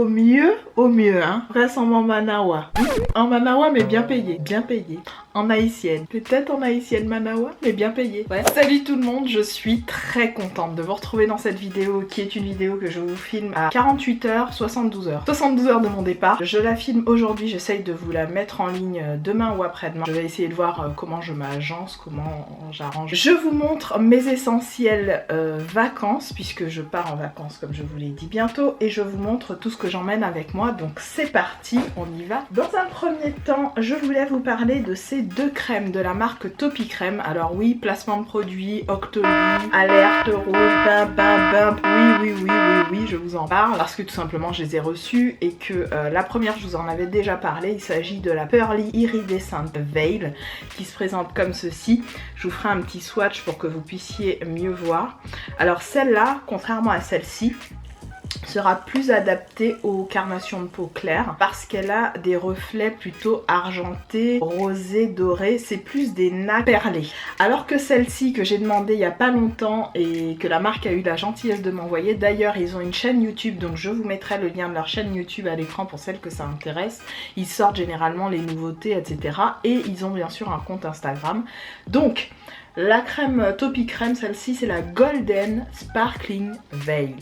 au mieux, hein. Reste en manawa. En manawa, mais bien payé, bien payé. En haïtienne, peut-être en haïtienne manawa, mais bien payé. Ouais. Salut tout le monde, je suis très contente de vous retrouver dans cette vidéo qui est une vidéo que je vous filme à 48 heures, 72 heures. 72 heures de mon départ. Je la filme aujourd'hui, j'essaye de vous la mettre en ligne demain ou après-demain. Je vais essayer de voir comment je m'agence, comment j'arrange. Je vous montre mes essentielles vacances, puisque je pars en vacances comme je vous l'ai dit bientôt, et je vous montre tout ce que j'emmène avec moi. Donc c'est parti, on y va. Dans un premier temps, je voulais vous parler de ces deux crèmes de la marque Topi Crème. Alors oui, placement de produit, Octoly, alerte rouge, bim, oui, je vous en parle parce que tout simplement je les ai reçues et que la première je vous en avais déjà parlé, il s'agit de la Pearly Iridescent Veil qui se présente comme ceci. Je vous ferai un petit swatch pour que vous puissiez mieux voir. Alors celle-là, contrairement à celle-ci, sera plus adaptée aux carnations de peau claire parce qu'elle a des reflets plutôt argentés, rosés, dorés, c'est plus des nappes perlées. Alors que celle-ci que j'ai demandé il n'y a pas longtemps et que la marque a eu la gentillesse de m'envoyer, d'ailleurs ils ont une chaîne YouTube, donc je vous mettrai le lien de leur chaîne YouTube à l'écran pour celles que ça intéresse. Ils sortent généralement les nouveautés, etc. Et ils ont bien sûr un compte Instagram. Donc la crème Topi Crème, celle-ci c'est la Golden Sparkling Veil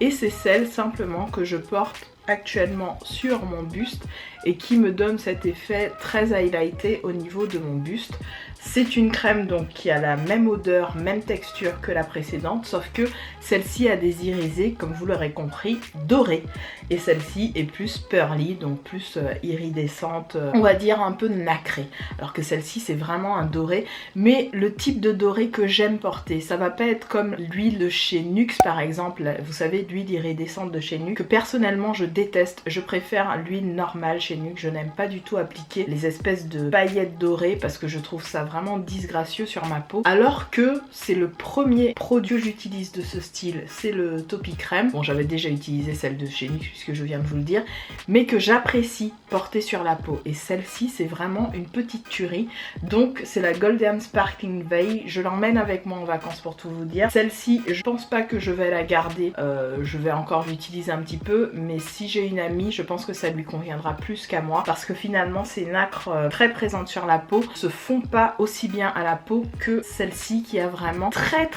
et c'est celle simplement que je porte actuellement sur mon buste et qui me donne cet effet très highlighté au niveau de mon buste. C'est une crème donc qui a la même odeur, même texture que la précédente, sauf que celle-ci a des irisés, comme vous l'aurez compris, dorés. Et celle-ci est plus pearly, donc plus iridescente, on va dire un peu nacrée. Alors que celle-ci c'est vraiment un doré, mais le type de doré que j'aime porter. Ça va pas être comme l'huile de chez Nuxe par exemple, vous savez l'huile iridescente de chez Nuxe, que personnellement je déteste. Je préfère l'huile normale chez Nuxe, je n'aime pas du tout appliquer les espèces de paillettes dorées parce que je trouve ça vraiment disgracieux sur ma peau. Alors que c'est le premier produit que j'utilise de ce style, c'est le Topi Crème. Bon, j'avais déjà utilisé celle de chez Nuxe puisque je viens de vous le dire, mais que j'apprécie porter sur la peau. Et celle-ci c'est vraiment une petite tuerie. Donc c'est la Golden Sparkling Veil, je l'emmène avec moi en vacances pour tout vous dire. Celle-ci je pense pas que je vais la garder, je vais encore l'utiliser un petit peu, mais si j'ai une amie je pense que ça lui conviendra plus qu'à moi parce que finalement ces nacres très présentes sur la peau se font pas aussi bien à la peau que celle-ci qui a vraiment très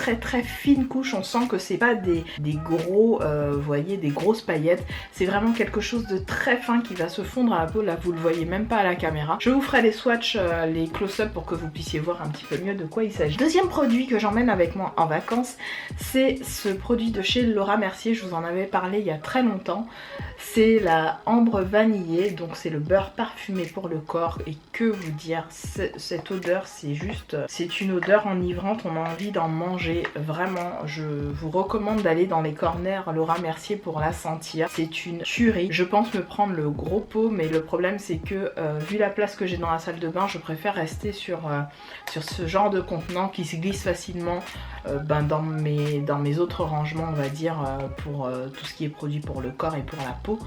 fine couche. On sent que c'est pas des gros, vous voyez, des grosses paillettes, c'est vraiment quelque chose de très fin qui va se fondre à la peau. Là vous le voyez même pas à la caméra. Je vous ferai les swatchs, les close-up pour que vous puissiez voir un petit peu mieux de quoi il s'agit. Deuxième produit que j'emmène avec moi en vacances, c'est ce produit de chez Laura Mercier. Je vous en avais parlé il y a très longtemps. C'est la ambre vanillée, donc c'est le beurre parfumé pour le corps. Et que vous dire, cette odeur c'est juste, c'est une odeur enivrante, on a envie d'en manger. Vraiment, je vous recommande d'aller dans les corners Laura Mercier pour la sentir. C'est une tuerie. Je pense me prendre le gros pot, mais le problème c'est que vu la place que j'ai dans la salle de bain, je préfère rester sur ce genre de contenant qui se glisse facilement dans mes autres rangements, on va dire, pour tout ce qui est produit pour le corps et pour la peau.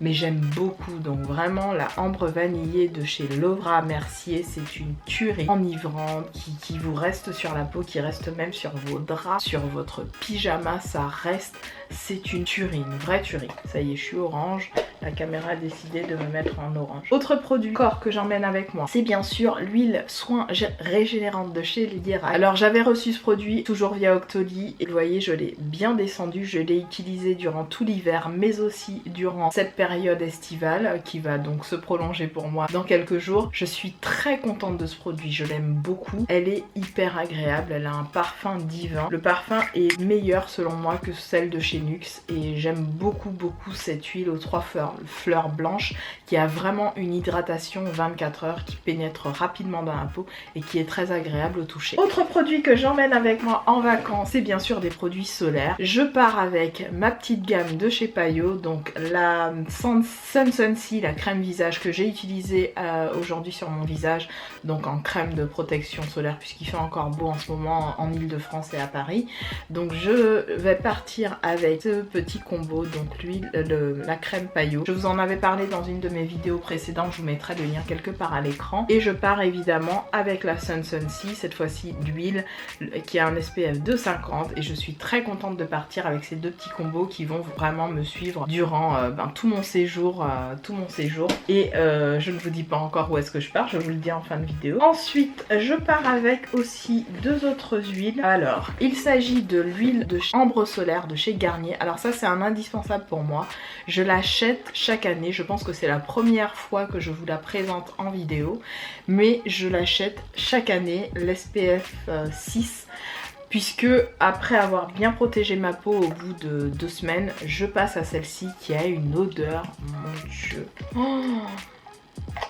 Mais j'aime beaucoup, donc vraiment la ambre vanillée de chez Laura Mercier, c'est une tuerie enivrante qui vous reste sur la peau, qui reste même sur vos draps, sur votre pyjama, ça reste. C'est une tuerie, une vraie tuerie. Ça y est, je suis orange. La caméra a décidé de me mettre en orange. Autre produit corps que j'emmène avec moi, c'est bien sûr l'huile soin régénérante de chez Lidirac. Alors j'avais reçu ce produit toujours via Octoly et vous voyez, je l'ai bien descendu. Je l'ai utilisé durant tout l'hiver, mais aussi durant cette période estivale qui va donc se prolonger pour moi dans quelques jours. Je suis très contente de ce produit, je l'aime beaucoup. Elle est hyper agréable, elle a un parfum divin. Le parfum est meilleur selon moi que celle de chez Nuxe et j'aime beaucoup cette huile aux 3 fleurs blanches qui a vraiment une hydratation 24 heures qui pénètre rapidement dans la peau et qui est très agréable au toucher. Autre produit que j'emmène avec moi en vacances, c'est bien sûr des produits solaires. Je pars avec ma petite gamme de chez Payot, donc la Sun Sea, la crème visage que j'ai utilisée aujourd'hui sur mon visage, donc en crème de protection solaire puisqu'il fait encore beau en ce moment en Ile-de-France et à Paris. Donc je vais partir avec ce petit combo, donc l'huile, la crème Payot vidéo. Je vous en avais parlé dans une de mes vidéos précédentes, je vous mettrai le lien quelque part à l'écran. Et je pars évidemment avec la Sun Sea, cette fois-ci l'huile qui a un SPF de 50 et je suis très contente de partir avec ces deux petits combos qui vont vraiment me suivre durant tout mon séjour. Et je ne vous dis pas encore où est-ce que je pars, je vous le dis en fin de vidéo. Ensuite, je pars avec aussi deux autres huiles. Alors, il s'agit de l'huile de Ambre Solaire de chez Garnier. Alors ça, c'est un indispensable pour moi. Je l'achète chaque année. Je pense que c'est la première fois que je vous la présente en vidéo. Mais je l'achète chaque année, l'SPF 6. Puisque après avoir bien protégé ma peau au bout de 2 semaines, je passe à celle-ci qui a une odeur, mon Dieu. Oh,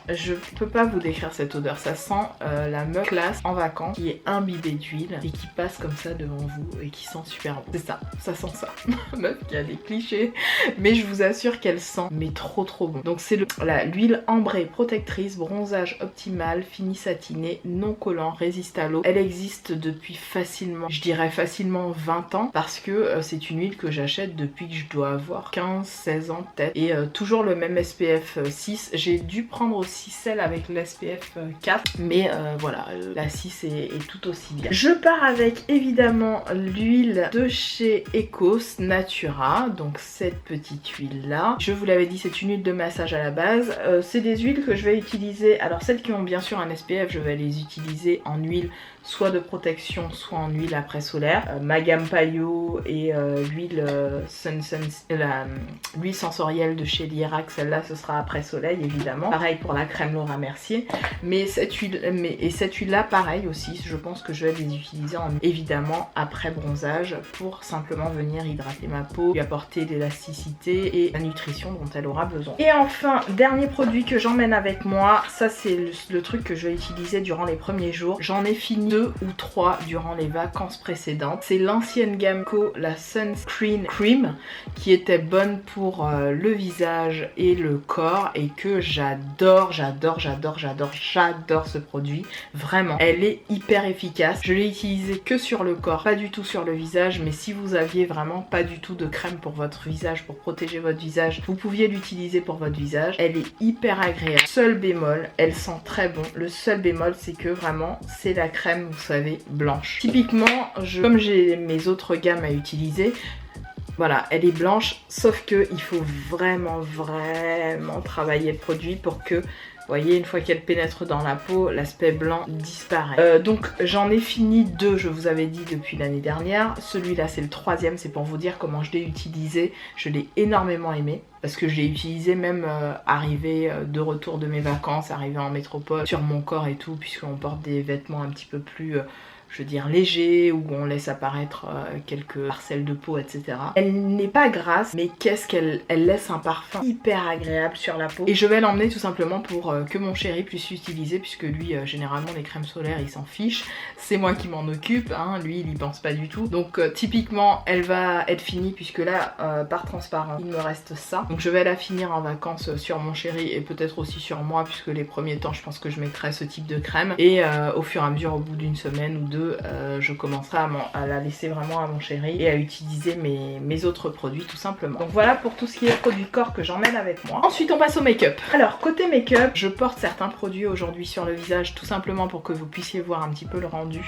je peux pas vous décrire cette odeur, ça sent la meuf classe en vacances qui est imbibée d'huile et qui passe comme ça devant vous et qui sent super bon. C'est ça sent ça. Meuf qui a des clichés, mais je vous assure qu'elle sent mais trop bon. Donc c'est l'huile ambrée protectrice, bronzage optimal, fini satiné, non collant, résiste à l'eau. Elle existe depuis facilement, je dirais facilement 20 ans parce que c'est une huile que j'achète depuis que je dois avoir 15-16 ans peut-être. Et toujours le même SPF 6. J'ai dû prendre aussi celle avec l'SPF 4, mais voilà, la 6 est tout aussi bien. Je pars avec évidemment l'huile de chez Ecos Natura, donc cette petite huile là. Je vous l'avais dit, c'est une huile de massage à la base. C'est des huiles que je vais utiliser, alors celles qui ont bien sûr un SPF, je vais les utiliser en huile soit de protection, soit en huile après solaire. Ma gamme Palio et l'huile l'huile sensorielle de chez Lierac, celle-là ce sera après soleil évidemment. Pareil pour la crème Laura Mercier. Mais cette huile là pareil aussi, je pense que je vais les utiliser évidemment après bronzage pour simplement venir hydrater ma peau, lui apporter l'élasticité et la nutrition dont elle aura besoin. Et enfin, dernier produit que j'emmène avec moi, ça c'est le truc que je vais utiliser durant les premiers jours. J'en ai fini 2 ou 3 durant les vacances précédentes. C'est l'ancienne gamme Co, la Sunscreen Cream, qui était bonne pour le visage et le corps et que j'adore ce produit. Vraiment, elle est hyper efficace. Je l'ai utilisée que sur le corps, pas du tout sur le visage, mais si vous aviez vraiment pas du tout de crème pour votre visage, pour protéger votre visage, vous pouviez l'utiliser pour votre visage. Elle est hyper agréable. Seul bémol, elle sent très bon. Le seul bémol, c'est que vraiment, c'est la crème, vous savez, blanche. Typiquement, comme j'ai mes autres gammes à utiliser, voilà, elle est blanche, sauf que il faut vraiment travailler le produit pour que, vous voyez, une fois qu'elle pénètre dans la peau, l'aspect blanc disparaît. Donc j'en ai fini 2, je vous avais dit, depuis l'année dernière. Celui-là, c'est le 3e, c'est pour vous dire comment je l'ai utilisé. Je l'ai énormément aimé. Parce que je l'ai utilisé même arrivé de retour de mes vacances, arrivé en métropole, sur mon corps et tout, puisqu'on porte des vêtements un petit peu plus... je veux dire léger, où on laisse apparaître quelques parcelles de peau, etc. Elle n'est pas grasse, mais qu'est-ce qu'elle laisse un parfum hyper agréable sur la peau. Et je vais l'emmener tout simplement pour que mon chéri puisse l'utiliser, puisque lui, généralement, les crèmes solaires, il s'en fiche. C'est moi qui m'en occupe, hein. Lui, il y pense pas du tout. Donc, typiquement, elle va être finie, puisque là, par transparent, il me reste ça. Donc, je vais la finir en vacances sur mon chéri et peut-être aussi sur moi, puisque les premiers temps, je pense que je mettrai ce type de crème. Et au fur et à mesure, au bout d'une semaine ou deux, je commencerai à la laisser vraiment à mon chéri et à utiliser mes autres produits tout simplement. Donc voilà pour tout ce qui est produits corps que j'emmène avec moi. Ensuite on passe au make-up. Alors côté make-up, je porte certains produits aujourd'hui sur le visage tout simplement pour que vous puissiez voir un petit peu le rendu.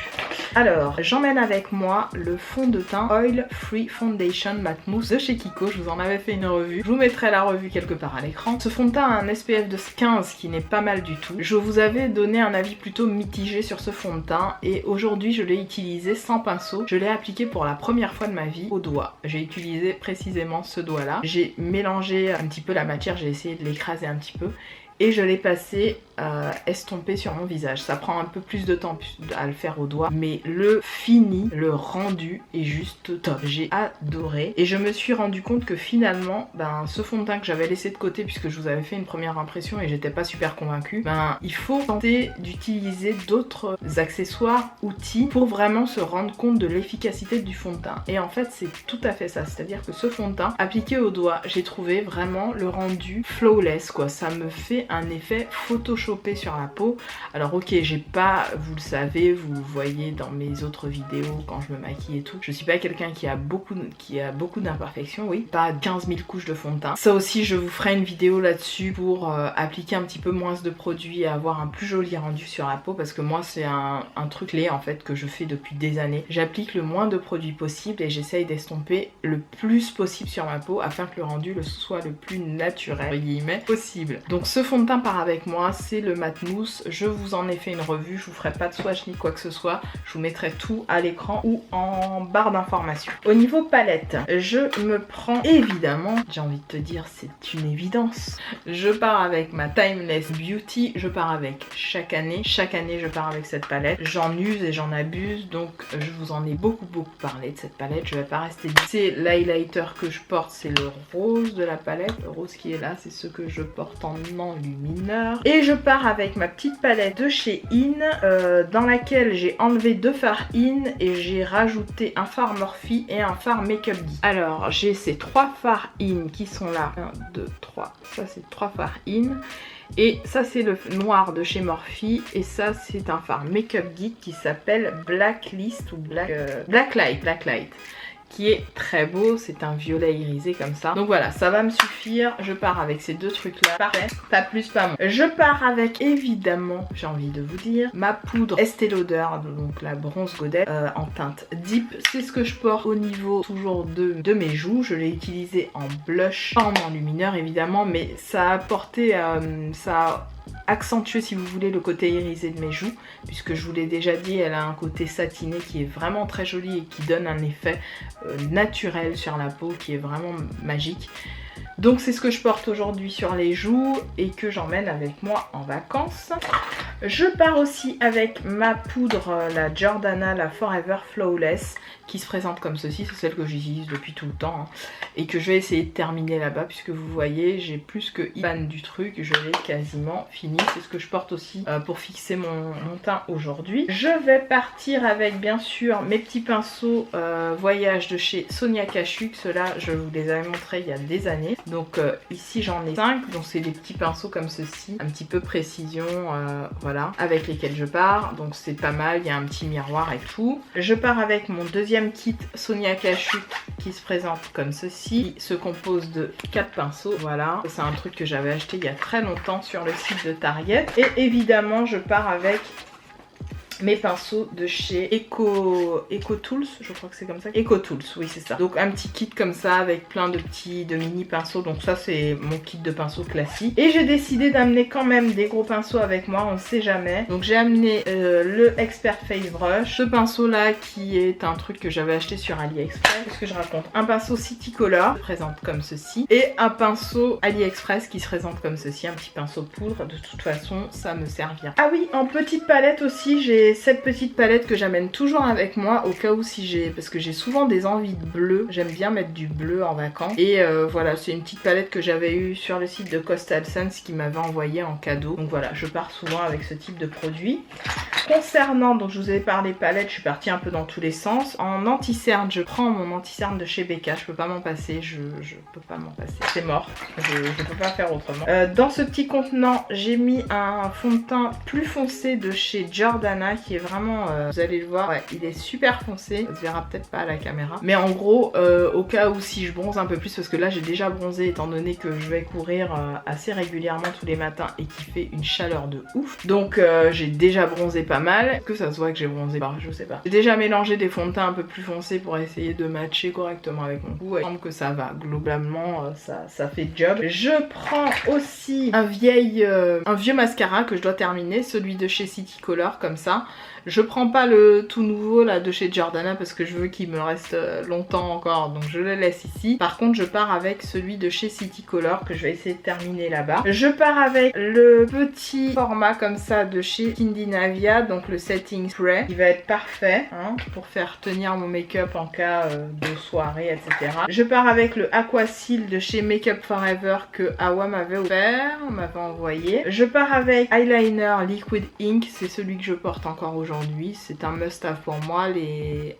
Alors j'emmène avec moi le fond de teint Oil Free Foundation Matte Mousse de chez Kiko. Je vous en avais fait une revue, je vous mettrai la revue quelque part à l'écran. Ce fond de teint a un SPF de 15 qui n'est pas mal du tout. Je vous avais donné un avis plutôt mitigé sur ce fond de teint et aujourd'hui je l'ai utilisé sans pinceau. Je l'ai appliqué pour la première fois de ma vie au doigt. J'ai utilisé précisément ce doigt là. J'ai mélangé un petit peu la matière, j'ai essayé de l'écraser un petit peu et je l'ai passé estompé sur mon visage. Ça prend un peu plus de temps à le faire au doigt, mais le fini, le rendu est juste top. J'ai adoré et je me suis rendu compte que finalement, ce fond de teint que j'avais laissé de côté puisque je vous avais fait une première impression et j'étais pas super convaincue, il faut tenter d'utiliser d'autres accessoires, outils pour vraiment se rendre compte de l'efficacité du fond de teint. Et en fait, c'est tout à fait ça. C'est-à-dire que ce fond de teint appliqué au doigt, j'ai trouvé vraiment le rendu flawless quoi. Ça me fait un effet photoshopé sur la peau. Alors ok, j'ai pas, vous le savez, vous le voyez dans mes autres vidéos quand je me maquille et tout, je suis pas quelqu'un qui a beaucoup d'imperfections, oui, pas 15 000 couches de fond de teint. Ça aussi, je vous ferai une vidéo là-dessus pour appliquer un petit peu moins de produits et avoir un plus joli rendu sur la peau, parce que moi c'est un truc clé en fait que je fais depuis des années. J'applique le moins de produits possible et j'essaye d'estomper le plus possible sur ma peau afin que le rendu soit le plus naturel possible. Donc ce fond de teint part avec moi, c'est le Mat Mousse. Je vous en ai fait une revue, je vous ferai pas de swatch ni quoi que ce soit, je vous mettrai tout à l'écran ou en barre d'informations. Au niveau palette, je me prends évidemment, j'ai envie de te dire c'est une évidence, je pars avec ma Timeless Beauty, je pars avec chaque année je pars avec cette palette, j'en use et j'en abuse, donc je vous en ai beaucoup parlé de cette palette, je vais pas rester dessus. C'est l'highlighter que je porte, c'est le rose de la palette, le rose qui est là, c'est ce que je porte en enlumineur. Et je pars avec ma petite palette de chez In, dans laquelle j'ai enlevé 2 fards In et j'ai rajouté un fard Morphe et un fard Make Up Geek. Alors j'ai ces 3 fards In qui sont là, 1, 2, 3, ça c'est 3 fards In. Et ça c'est le noir de chez Morphe et ça c'est un fard Make Up Geek qui s'appelle Blacklist ou Blacklight, qui est très beau, c'est un violet irisé comme ça. Donc voilà, ça va me suffire, je pars avec ces 2 trucs là, parfait, pas plus pas moins. Je pars avec évidemment, j'ai envie de vous dire, ma poudre Estée Lauder, donc la bronze godette en teinte Deep. C'est ce que je porte au niveau toujours de mes joues, je l'ai utilisé en blush, en enlumineur évidemment, mais ça a apporté, ça a accentuer si vous voulez le côté irisé de mes joues, puisque je vous l'ai déjà dit, elle a un côté satiné qui est vraiment très joli et qui donne un effet naturel sur la peau qui est vraiment magique. Donc c'est ce que je porte aujourd'hui sur les joues et que j'emmène avec moi en vacances. Je pars aussi avec ma poudre, la Jordana, la Forever Flawless, qui se présente comme ceci, c'est celle que j'utilise depuis tout le temps, hein, et que je vais essayer de terminer là-bas, puisque vous voyez, j'ai plus que fan du truc, je l'ai quasiment fini. C'est ce que je porte aussi pour fixer mon teint aujourd'hui. Je vais partir avec bien sûr mes petits pinceaux voyage de chez Sonia Kashuk, ceux-là je vous les avais montrés il y a des années. Donc ici j'en ai 5, donc c'est des petits pinceaux comme ceci, un petit peu précision, voilà, avec lesquels je pars, donc c'est pas mal, il y a un petit miroir et tout. Je pars avec mon deuxième kit Sonia Kashuk qui se présente comme ceci, qui se compose de 4 pinceaux, voilà. C'est un truc que j'avais acheté il y a très longtemps sur le site de Target. Et évidemment je pars avec mes pinceaux de chez EcoTools, je crois que c'est comme ça. EcoTools, oui c'est ça. Donc un petit kit comme ça avec plein de mini pinceaux. Donc ça c'est mon kit de pinceaux classique. Et j'ai décidé d'amener quand même des gros pinceaux avec moi, on ne sait jamais. Donc j'ai amené le Expert Face Brush. Ce pinceau là qui est un truc que j'avais acheté sur AliExpress. Qu'est-ce que je raconte? Un pinceau City Color, qui se présente comme ceci. Et un pinceau AliExpress qui se présente comme ceci. Un petit pinceau poudre, de toute façon ça me servira. Ah oui, en petite palette aussi, j'ai cette petite palette que j'amène toujours avec moi au cas où si j'ai, parce que j'ai souvent des envies de bleu, j'aime bien mettre du bleu en vacances. Et voilà, c'est une petite palette que j'avais eue sur le site de Coastal Scents qui m'avait envoyé en cadeau. Donc voilà, je pars souvent avec ce type de produit. Concernant, donc je vous avais parlé palette, je suis partie un peu dans tous les sens. En anti-cerne, je prends mon anti-cerne de chez Becca, je peux pas m'en passer, je peux pas m'en passer, c'est mort, je peux pas faire autrement. Dans ce petit contenant, j'ai mis un fond de teint plus foncé de chez Jordana qui est vraiment, vous allez le voir, ouais, il est super foncé, ça se verra peut-être pas à la caméra. Mais en gros, au cas où si je bronze un peu plus, parce que là j'ai déjà bronzé étant donné que je vais courir assez régulièrement tous les matins et qui fait une chaleur de ouf. Donc j'ai déjà bronzé pas mal. Est-ce que ça se voit que j'ai bronzé? Bah, je sais pas. J'ai déjà mélangé des fonds de teint un peu plus foncés pour essayer de matcher correctement avec mon cou. Il semble que ça va. Globalement, ça fait job. Je prends aussi un vieux mascara que je dois terminer, celui de chez City Color, comme ça. Je prends pas le tout nouveau là de chez Jordana parce que je veux qu'il me reste longtemps encore, donc je le laisse ici. Par contre je pars avec celui de chez City Color que je vais essayer de terminer là-bas. Je pars avec le petit format comme ça de chez Skindinavia, là donc le setting spray qui va être parfait hein, pour faire tenir mon make-up en cas de soirée, etc. Je pars avec le Aqua Seal de chez Makeup Forever que Awa m'avait offert, m'avait envoyé. Je pars avec eyeliner Liquid Ink, c'est celui que je porte encore aujourd'hui. C'est un must-have pour moi, les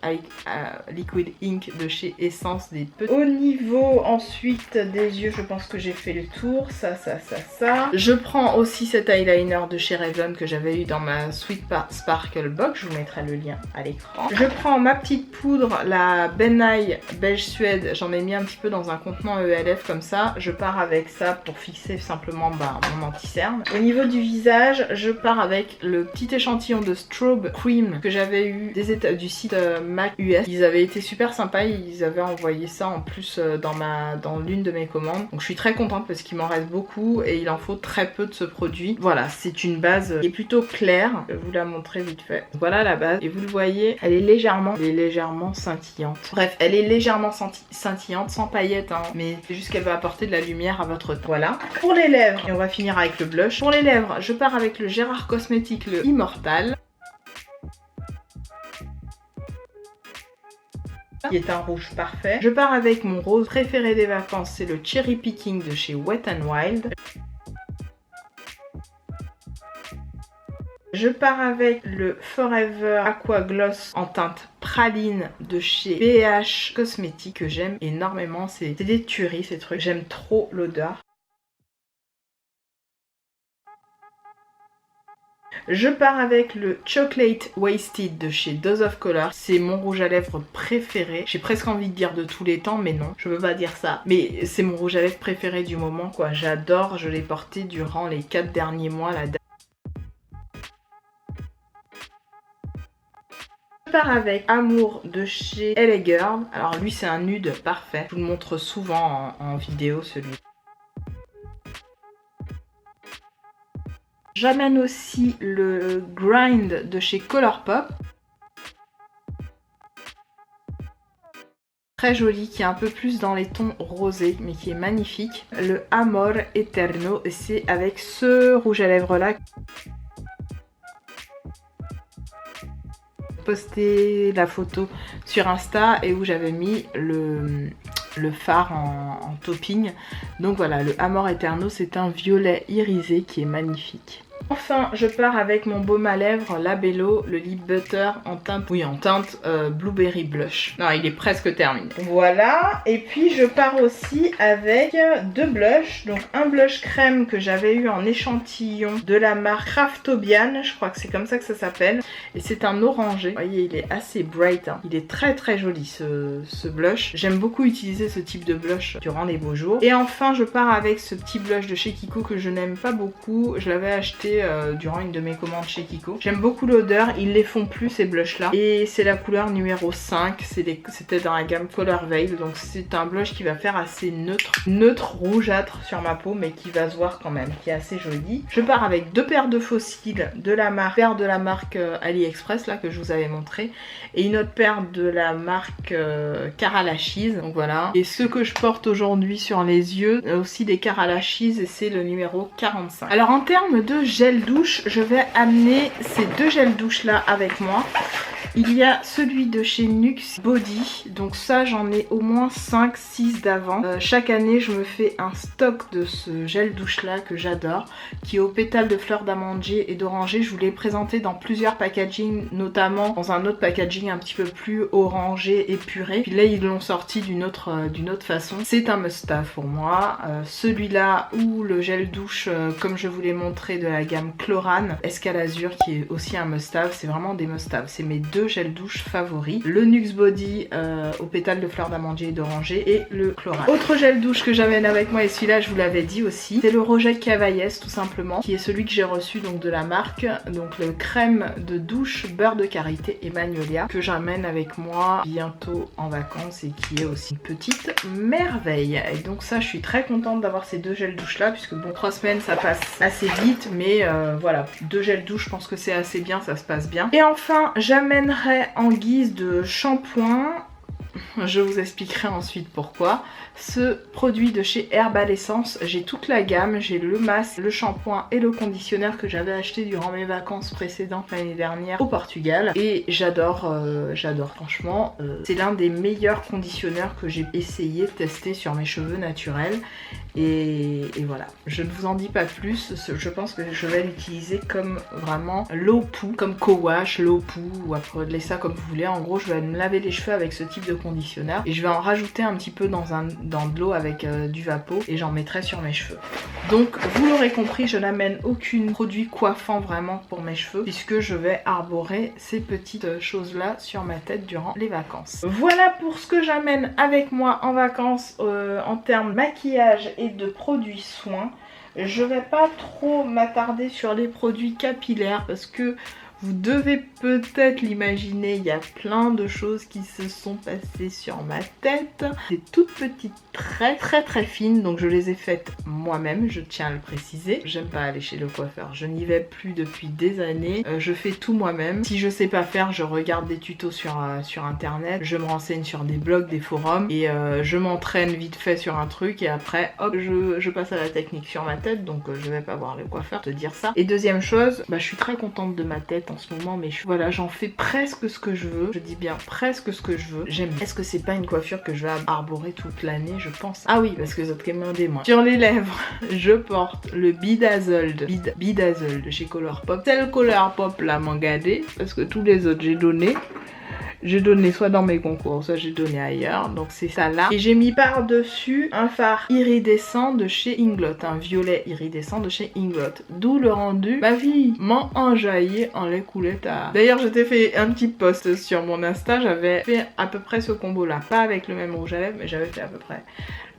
Liquid Ink de chez Essence des petits. Au niveau ensuite des yeux, je pense que j'ai fait le tour. Ça. Je prends aussi cet eyeliner de chez Revlon que j'avais eu dans ma Sweet Sparkle Box. Je vous mettrai le lien à l'écran. Je prends ma petite poudre, la Ben Nye Beige Suède. J'en ai mis un petit peu dans un contenant ELF comme ça. Je pars avec ça pour fixer simplement mon anti-cerne. Au niveau du visage, je pars avec le petit échantillon de Strobe Cream que j'avais eu du site MAC US. Ils avaient été super sympas. Ils avaient envoyé ça en plus dans l'une de mes commandes. Donc je suis très contente parce qu'il m'en reste beaucoup et il en faut très peu de ce produit. Voilà, c'est une base qui est plutôt claire. Je vais vous la montrer vite fait. Voilà la base. Et vous le voyez, elle est légèrement scintillante. Bref, elle est légèrement scintillante, sans paillettes, hein, mais c'est juste qu'elle va apporter de la lumière à votre teint. Voilà. Pour les lèvres, et on va finir avec le blush. Pour les lèvres, je pars avec le Gérard Cosmetics, le Immortal. Qui est un rouge parfait. Je pars avec mon rose préféré des vacances, c'est le Cherry Picking de chez Wet n Wild. Je pars avec le Forever Aqua Gloss en teinte praline de chez BH Cosmetics que j'aime énormément. C'est des tueries ces trucs, j'aime trop l'odeur. Je pars avec le Chocolate Wasted de chez Dose of Color. C'est mon rouge à lèvres préféré. J'ai presque envie de dire de tous les temps, mais non, je veux pas dire ça. Mais c'est mon rouge à lèvres préféré du moment, quoi. J'adore, je l'ai porté durant les 4 derniers mois. Je pars avec Amour de chez LA Girl. Alors lui, c'est un nude parfait. Je vous le montre souvent en vidéo, celui-là. J'amène aussi le Grind de chez Colourpop. Très joli, qui est un peu plus dans les tons rosés, mais qui est magnifique. Le Amor Eterno, et c'est avec ce rouge à lèvres là. Posté la photo sur Insta et où j'avais mis le fard en topping. Donc voilà, le Amor Eterno, c'est un violet irisé qui est magnifique. Enfin, je pars avec mon baume à lèvres Labello, le Lip Butter en teinte, Blueberry Blush. Non, il est presque terminé. Voilà, et puis je pars aussi avec deux blushs. Donc un blush crème que j'avais eu en échantillon de la marque Craftobian, je crois que c'est comme ça que ça s'appelle. Et c'est un orangé. Vous voyez, il est assez bright, hein. Il est très très joli ce blush. J'aime beaucoup utiliser ce type de blush durant les beaux jours. Et enfin, je pars avec ce petit blush de chez Kiko que je n'aime pas beaucoup. Je l'avais acheté durant une de mes commandes chez Kiko. J'aime beaucoup l'odeur, ils les font plus ces blushs là. Et c'est la couleur numéro 5, c'était dans la gamme Color Veil. Donc c'est un blush qui va faire assez neutre rougeâtre sur ma peau, mais qui va se voir quand même, qui est assez joli. Je pars avec deux paires de faux cils de la marque AliExpress là que je vous avais montré, et une autre paire de la marque Cara Lashes. Donc voilà. Et ce que je porte aujourd'hui sur les yeux, aussi des Cara Lashes, et c'est le numéro 45. Alors en termes de gel douche, je vais amener ces deux gels douche là avec moi. Il y a celui de chez Nuxe Body, donc ça j'en ai au moins 5-6 d'avant. Chaque année je me fais un stock de ce gel douche là que j'adore, qui est au pétale de fleurs d'amandier et d'oranger. Je vous l'ai présenté dans plusieurs packaging, notamment dans un autre packaging un petit peu plus orangé épuré. Puis là ils l'ont sorti d'une autre façon. C'est un must-have pour moi. Celui-là ou le gel douche comme je vous l'ai montré de la gamme Chlorane Escalazur, qui est aussi un must-have. C'est vraiment des must-have. C'est mes deux gel douche favoris. Le Nuxe Body au pétale de fleurs d'amandier et d'oranger, et le Chlorane. Autre gel douche que j'amène avec moi, et celui-là je vous l'avais dit aussi, c'est le Roger Cavaillès tout simplement, qui est celui que j'ai reçu donc de la marque, donc le crème de douche beurre de karité et magnolia, que j'amène avec moi bientôt en vacances et qui est aussi une petite merveille. Et donc ça, je suis très contente d'avoir ces deux gels douche là, puisque bon, 3 semaines ça passe assez vite, mais voilà, deux gels douche, je pense que c'est assez bien, ça se passe bien. Et enfin, j'amènerai en guise de shampoing je vous expliquerai ensuite pourquoi. Ce produit de chez Herbal Essence, j'ai toute la gamme, j'ai le masque, le shampoing et le conditionneur que j'avais acheté durant mes vacances précédentes l'année dernière au Portugal. Et j'adore, franchement. C'est l'un des meilleurs conditionneurs que j'ai essayé de tester sur mes cheveux naturels. Et voilà, je ne vous en dis pas plus, je pense que je vais l'utiliser comme vraiment l'eau pou, comme co-wash, l'eau pou, ou appelez ça comme vous voulez. En gros, je vais me laver les cheveux avec ce type de conditionneur et je vais en rajouter un petit peu dans de l'eau avec du vapeau et j'en mettrai sur mes cheveux. Donc vous l'aurez compris, je n'amène aucun produit coiffant vraiment pour mes cheveux puisque je vais arborer ces petites choses là sur ma tête durant les vacances. Voilà pour ce que j'amène avec moi en vacances en termes de maquillage et de produits soins. Je vais pas trop m'attarder sur les produits capillaires parce que vous devez peut-être l'imaginer, il y a plein de choses qui se sont passées sur ma tête. Des toutes petites traits très fines, donc je les ai faites moi-même, je tiens à le préciser. J'aime pas aller chez le coiffeur, je n'y vais plus depuis des années. Je fais tout moi-même. Si je sais pas faire, je regarde des tutos sur internet, je me renseigne sur des blogs, des forums et je m'entraîne vite fait sur un truc et après hop, je passe à la technique sur ma tête, donc je vais pas voir le coiffeur te dire ça. Et deuxième chose, je suis très contente de ma tête en ce moment, mais voilà, j'en fais presque ce que je veux. Je dis bien presque ce que je veux. J'aime. Est-ce que c'est pas une coiffure que je vais arborer toute l'année, je pense? Ah oui, parce que ça te commandez moi. Sur les lèvres, je porte le Bedazzled. Bedazzled de chez Colourpop. C'est le Colourpop là, m'en gardé, parce que tous les autres j'ai donné. J'ai donné soit dans mes concours, soit j'ai donné ailleurs. Donc c'est ça là. Et j'ai mis par-dessus un fard iridescent de chez Inglot. Un violet iridescent de chez Inglot. D'où le rendu. Ma vie m'a enjaillé en les coulettes à... D'ailleurs, je t'ai fait un petit post sur mon Insta. J'avais fait à peu près ce combo là. Pas avec le même rouge à lèvres, mais j'avais fait à peu près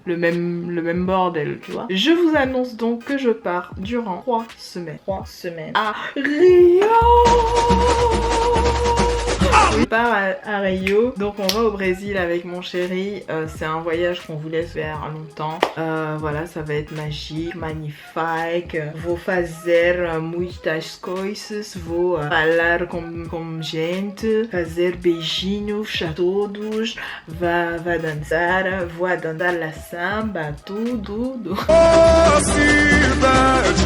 le même bordel, tu vois. Je vous annonce donc que je pars durant 3 semaines. 3 semaines à Rio. On part à Rio, donc on va au Brésil avec mon chéri. C'est un voyage qu'on voulait faire longtemps. Voilà, ça va être magique, magnifique. Vou fazer muitas coisas, vou falar com gente, fazer beijinhos a todos, vai dançar, vou dançar la samba, tudo. Oh, cidade,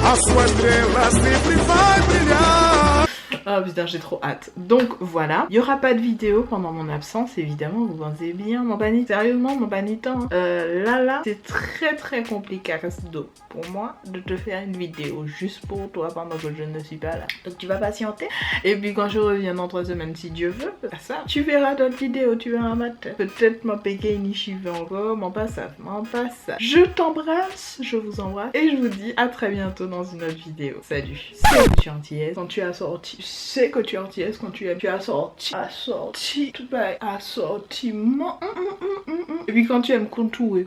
a sua estrela sempre vai brilhar. Oh putain, j'ai trop hâte. Donc voilà, il n'y aura pas de vidéo pendant mon absence, évidemment, vous pensez bien, mon banni, sérieusement, mon banitant. Là, c'est très compliqué pour moi de te faire une vidéo juste pour toi pendant que je ne suis pas là. Donc tu vas patienter. Et puis quand je reviens dans 3 semaines, si Dieu veut, ça, tu verras d'autres vidéos, tu verras ma tête. Peut-être mon péké nichivé encore, mon passage. Je t'embrasse, je vous embrasse et je vous dis à très bientôt dans une autre vidéo. Salut. C'est que tu es antillaise quand tu as sorti. C'est que tu es antillaise quand tu as sorti. Tout pareil. Assortiment. Et puis quand tu aimes contourer.